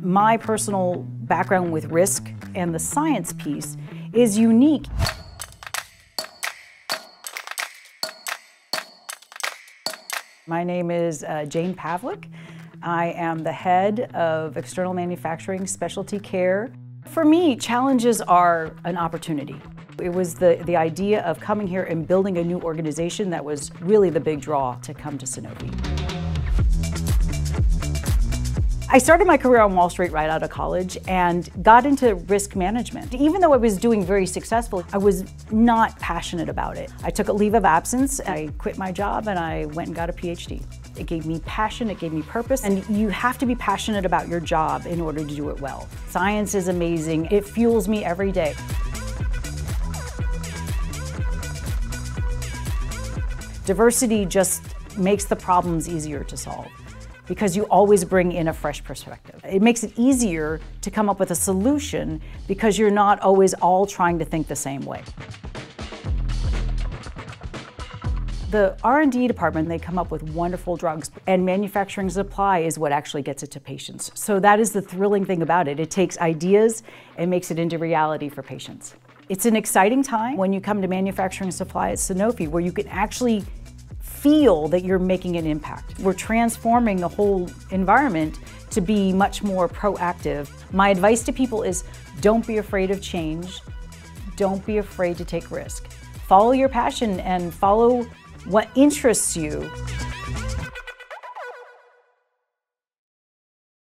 My personal background with risk and the science piece is unique. My name is Jane Pavlik. I am the head of external manufacturing specialty care. For me, challenges are an opportunity. It was the idea of coming here and building a new organization that was really the big draw to come to Sanofi. I started my career on Wall Street right out of college and got into risk management. Even though I was doing very successful, I was not passionate about it. I took a leave of absence, I quit my job, and I went and got a PhD. It gave me passion, it gave me purpose, and you have to be passionate about your job in order to do it well. Science is amazing. It fuels me every day. Diversity just makes the problems easier to solve, because you always bring in a fresh perspective. It makes it easier to come up with a solution because you're not always all trying to think the same way. The R&D department, they come up with wonderful drugs, and manufacturing supply is what actually gets it to patients. So that is the thrilling thing about it. It takes ideas and makes it into reality for patients. It's an exciting time when you come to manufacturing supply at Sanofi, where you can actually feel that you're making an impact. We're transforming the whole environment to be much more proactive. My advice to people is don't be afraid of change. Don't be afraid to take risk. Follow your passion and follow what interests you.